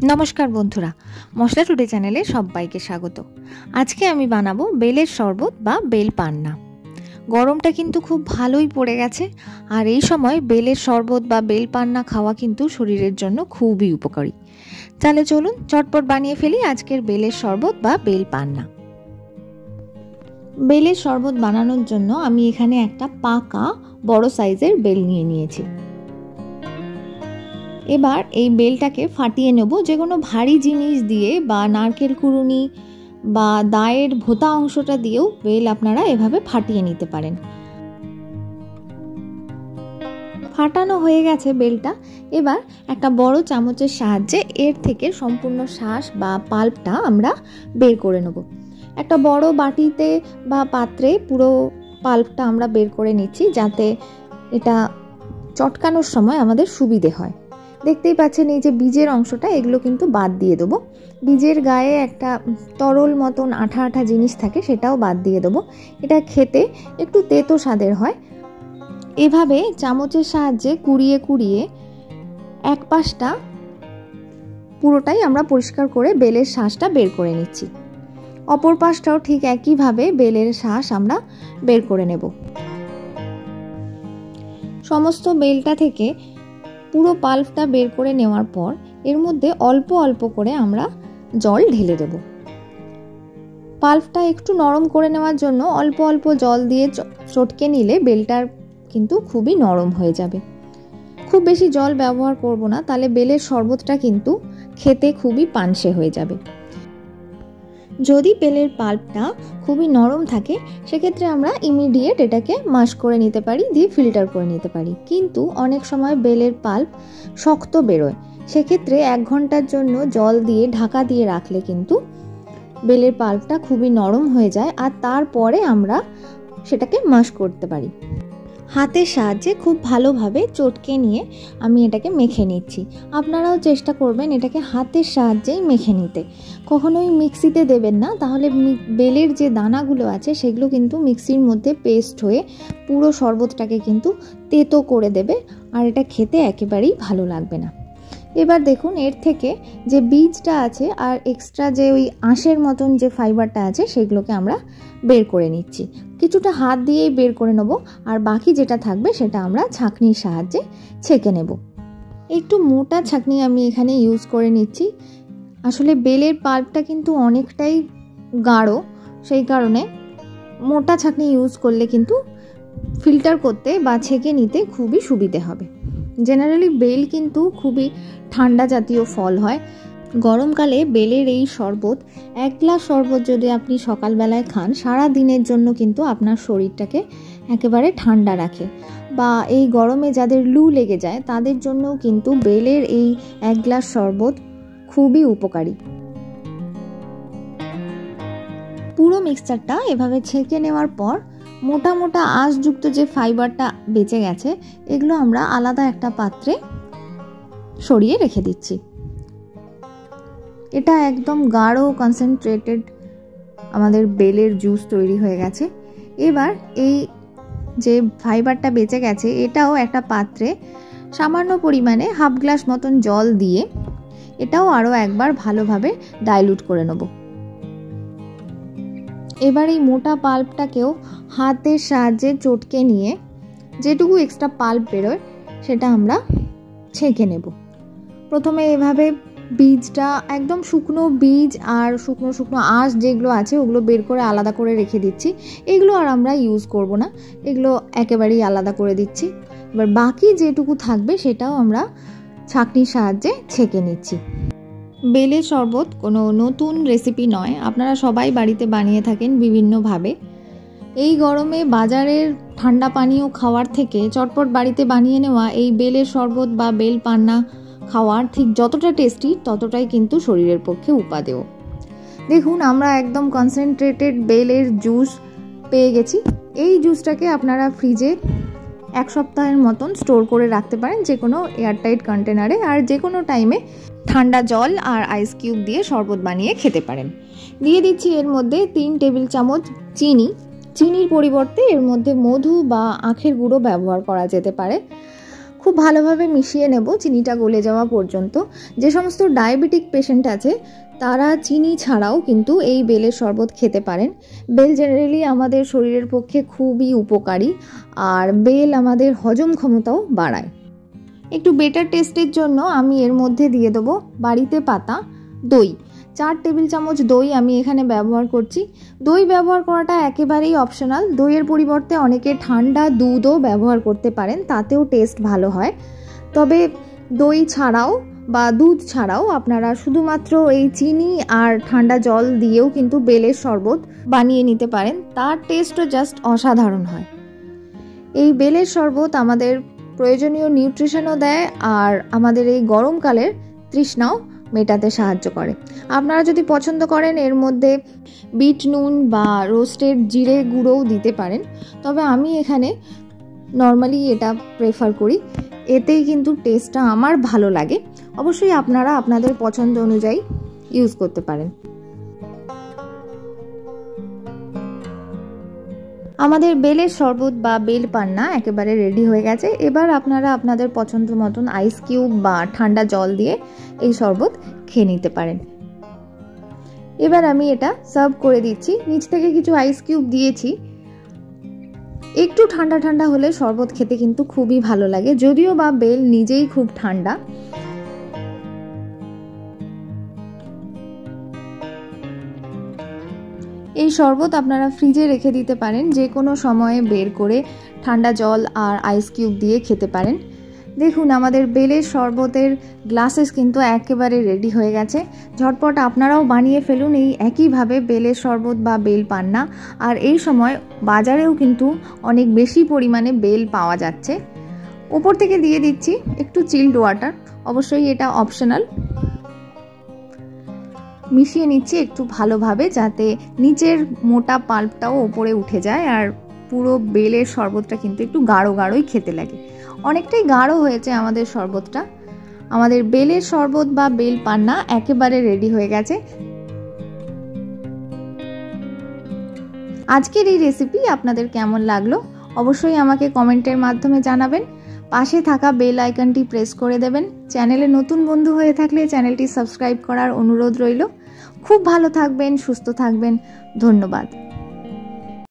নমস্কার বন্ধুরা, মশলা টুডে চ্যানেলে সবাইকে স্বাগত। আজকে আমি বানাবো বেলের শরবত বা বেল পান্না। গরমটা কিন্তু খুব ভালোই পড়ে গেছে, আর এই সময় বেলের শরবত বা বেল পান্না খাওয়া কিন্তু শরীরের জন্য খুবই উপকারী। তাহলে চলুন চটপট বানিয়ে ফেলি আজকের বেলের শরবত বা বেল পান্না। বেলের শরবত বানানোর জন্য আমি এখানে একটা পাকা বড় সাইজের বেল নিয়ে নিয়েছি। এবার এই বেলটাকে ফাটিয়ে নেব। যে কোনো ভারী জিনিস দিয়ে বা নারকেল কুড়ুনি বা দায়ের ভোতা অংশটা দিয়েও বেল আপনারা এভাবে ফাটিয়ে নিতে পারেন। ফাটানো হয়ে গেছে বেলটা। এবার একটা বড় চামচের সাহায্যে এর থেকে সম্পূর্ণ শাঁস বা পাল্পটা আমরা বের করে নেব। একটা বড় বাটিতে বা পাত্রে পুরো পাল্পটা আমরা বের করে নিচ্ছি, যাতে এটা চটকানোর সময় আমাদের সুবিধে হয়। দেখতেই পাচ্ছেন এই যে বীজের অংশটা, এগুলো কিন্তু বাদ দিয়ে দেবো। বীজের গায়ে একটা তরল মতন আঠা আঠা জিনিস থাকে, সেটাও বাদ দিয়ে দেবো। এটা খেতে একটু তেতো স্বাদের হয়। এভাবে চামচের সাহায্যে কুড়িয়ে কুড়িয়ে এক পাশটা পুরোটাই আমরা পরিষ্কার করে বেলের শাঁসটা বের করে নিচ্ছি। অপর পাশটাও ঠিক একইভাবে বেলের শাঁস আমরা বের করে নেব। সমস্ত বেলটা থেকে পুরো পাল্পটা বের করে নেওয়ার পর এর মধ্যে অল্প অল্প করে আমরা জল ঢেলে দেব। পাল্পটা একটু নরম করে নেওয়ার জন্য অল্প অল্প জল দিয়ে চটকে নিলে বেলটার কিন্তু খুবই নরম হয়ে যাবে। খুব বেশি জল ব্যবহার করব না, তাহলে বেলের শরবতটা কিন্তু খেতে খুবই পানসে হয়ে যাবে। যদি বেলের পাল্পটা খুবই নরম থাকে, সেক্ষেত্রে আমরা ইমিডিয়েট এটাকে মাশ করে নিতে পারি, দিয়ে ফিল্টার করে নিতে পারি। কিন্তু অনেক সময় বেলের পাল্প শক্ত বেরোয়, সেক্ষেত্রে 1 ঘন্টার জন্য জল দিয়ে ঢাকা দিয়ে রাখলে কিন্তু বেলের পাল্পটা খুবই নরম হয়ে যায়, আর তারপরে আমরা সেটাকে মাশ করতে পারি। হাতের সাহায্যে খুব ভালোভাবে চটকে নিয়ে আমি এটাকে মেখে নিচ্ছি। আপনারাও চেষ্টা করবেন এটাকে হাতের সাহায্যেই মেখে নিতে। কখনোই মিক্সিতে দেবেন না, তাহলে বেলের যে দানাগুলো আছে সেগুলো কিন্তু মিক্সির মধ্যে পেস্ট হয়ে পুরো শরবতটাকে কিন্তু তেতো করে দেবে, আর এটা খেতে একেবারেই ভালো লাগবে না। এবার দেখুন এর থেকে যে বীজটা আছে আর এক্সট্রা যে ওই আঁশের মতন যে ফাইবারটা আছে সেগুলোকে আমরা বের করে নিচ্ছি। কিছুটা হাত দিয়েই বের করে নেব, আর বাকি যেটা থাকবে সেটা আমরা ছাঁকনির সাহায্যে ছেঁকে নেব। একটু মোটা ছাঁকনি আমি এখানে ইউজ করে নিচ্ছি। আসলে বেলের পাল্পটা কিন্তু অনেকটাই গাঢ়, সেই কারণে মোটা ছাঁকনি ইউজ করলে কিন্তু ফিল্টার করতে বা ছেঁকে নিতে খুবই সুবিধে হবে। জেনারেলি বেল কিন্তু খুবই ঠান্ডা জাতীয় ফল হয়। গরমকালে বেলের এই শরবত, 1 গ্লাস শরবত যদি আপনি সকালবেলায় খান, সারা দিনের জন্য কিন্তু আপনার শরীরটাকে একেবারে ঠান্ডা রাখে। বা এই গরমে যাদের লু লেগে যায় তাদের জন্যও কিন্তু বেলের এই 1 গ্লাস শরবত খুবই উপকারী। পুরো মিক্সচারটা এভাবে ছেঁকে নেওয়ার পর মোটা মোটা আঁশযুক্ত যে ফাইবারটা বেঁচে গেছে, এগুলো আমরা আলাদা একটা পাত্রে সরিয়ে রেখে দিচ্ছি। এটা একদম গাঢ় কনসেন্ট্রেটেড আমাদের বেলের জুস তৈরি হয়ে গেছে। এবার এই যে ফাইবারটা বেঁচে গেছে এটাও একটা পাত্রে সামান্য পরিমাণে 1/2 গ্লাস মতন জল দিয়ে এটাও আরও একবার ভালোভাবে ডাইলুট করে নেব। এবার এই মোটা পাল্পটাকেও হাতের সাহায্যে চটকে নিয়ে যেটুকু এক্সট্রা পাল্প বেরোয় সেটা আমরা ছেঁকে নেব। প্রথমে এভাবে বীজটা একদম শুকনো বীজ আর শুকনো শুকনো আঁশ যেগুলো আছে ওগুলো বের করে আলাদা করে রেখে দিচ্ছি। এগুলো আর আমরা ইউজ করব না, এগুলো একেবারেই আলাদা করে দিচ্ছি। এবার বাকি যেটুকু থাকবে সেটাও আমরা ছাঁকনির সাহায্যে ছেঁকে নিচ্ছি। বেলের শরবত কোনো নতুন রেসিপি নয়, আপনারা সবাই বাড়িতে বানিয়ে থাকেন বিভিন্নভাবে। এই গরমে বাজারের ঠান্ডা পানীয় খাওয়ার থেকে চটপট বাড়িতে বানিয়ে নেওয়া এই বেলের শরবত বা বেল পান্না খাওয়ার ঠিক যতটা টেস্টি ততটাই কিন্তু শরীরের পক্ষে উপাদেয়। দেখুন আমরা একদম কনসেন্ট্রেটেড বেলের জুস পেয়ে গেছি। এই জুসটাকে আপনারা ফ্রিজে 1 সপ্তাহের মতন স্টোর করে রাখতে পারেন, যে কোনো এয়ারটাইট কন্টেনারে, আর যে কোনো টাইমে ঠান্ডা জল আর আইস কিউব দিয়ে শরবত বানিয়ে খেতে পারেন। দিয়ে দিচ্ছি এর মধ্যে 3 টেবিল চামচ চিনি। চিনির পরিবর্তে এর মধ্যে মধু বা আখের গুঁড়ো ব্যবহার করা যেতে পারে। খুব ভালোভাবে মিশিয়ে নেব চিনিটা গলে যাওয়া পর্যন্ত। যে সমস্ত ডায়াবেটিক পেশেন্ট আছে তারা চিনি ছাড়াও কিন্তু এই বেলের শরবত খেতে পারেন। বেল জেনারেলি আমাদের শরীরের পক্ষে খুবই উপকারী, আর বেল আমাদের হজম ক্ষমতাও বাড়ায়। একটু বেটার টেস্টের জন্য আমি এর মধ্যে দিয়ে দেবো বাড়িতে পাতা দই। 4 টেবিল চামচ দই আমি এখানে ব্যবহার করছি। দই ব্যবহার করাটা একেবারেই অপশনাল। দইয়ের পরিবর্তে অনেকে ঠান্ডা দুধও ব্যবহার করতে পারেন, তাতেও টেস্ট ভালো হয়। তবে দই ছাড়াও বা দুধ ছাড়াও আপনারা শুধুমাত্র এই চিনি আর ঠান্ডা জল দিয়েও কিন্তু বেলের শরবত বানিয়ে নিতে পারেন, তার টেস্টও জাস্ট অসাধারণ হয়। এই বেলের শরবত আমাদের প্রয়োজনীয় নিউট্রিশনও দেয়, আর আমাদের এই গরমকালের তৃষ্ণাও মেটাতে সাহায্য করে। আপনারা যদি পছন্দ করেন এর মধ্যে বিট নুন বা রোস্টেড জিরে গুঁড়োও দিতে পারেন, তবে আমি এখানে নর্মালি এটা প্রেফার করি। এতেই কিন্তু টেস্টটা আমার ভালো লাগে। অবশ্যই আপনারা আপনাদের পছন্দ অনুযায়ী ইউজ করতে পারেন। আমাদের বেলের শরবত বা বেল পান্না একেবারে রেডি হয়ে গেছে। এবার আপনারা আপনাদের পছন্দ মতন আইস কিউব বা ঠান্ডা জল দিয়ে এই শরবত খেয়ে নিতে পারেন। এবার আমি এটা সার্ভ করে দিচ্ছি। নিচ থেকে কিছু আইস কিউব দিয়েছি। একটু ঠান্ডা ঠান্ডা হলে শরবত খেতে কিন্তু খুবই ভালো লাগে, যদিও বা বেল নিজেই খুব ঠান্ডা। এই শরবত আপনারা ফ্রিজে রেখে দিতে পারেন, যে কোনো সময়ে বের করে ঠান্ডা জল আর আইস কিউব দিয়ে খেতে পারেন। দেখুন আমাদের বেলের শরবতের গ্লাসেস কিন্তু একেবারে রেডি হয়ে গেছে। ঝটপট আপনারাও বানিয়ে ফেলুন এই একইভাবে বেলের শরবত বা বেল পান্না। আর এই সময় বাজারেও কিন্তু অনেক বেশি পরিমাণে বেল পাওয়া যাচ্ছে। উপর থেকে দিয়ে দিচ্ছি একটু চিলড ওয়াটার, অবশ্যই এটা অপশনাল। মিশিয়ে নিচ্ছি একটু ভালোভাবে, যাতে নিচের মোটা পাল্পটাও ওপরে উঠে যায়, আর পুরো বেলের শরবতটা কিন্তু একটু গাঢ় গাঢ়ই খেতে লাগে। অনেকটাই গাঢ় হয়েছে আমাদের শরবতটা। আমাদের বেলের শরবত বা বেল পান্না একেবারে রেডি হয়ে গেছে। আজকের এই রেসিপি আপনাদের কেমন লাগলো অবশ্যই আমাকে কমেন্টের মাধ্যমে জানাবেন। পাশে থাকা বেল আইকনটি প্রেস করে দেবেন। চ্যানেলে নতুন বন্ধু হয়ে থাকলে চ্যানেলটি সাবস্ক্রাইব করার অনুরোধ রইল। খুব ভালো থাকবেন, সুস্থ থাকবেন। ধন্যবাদ।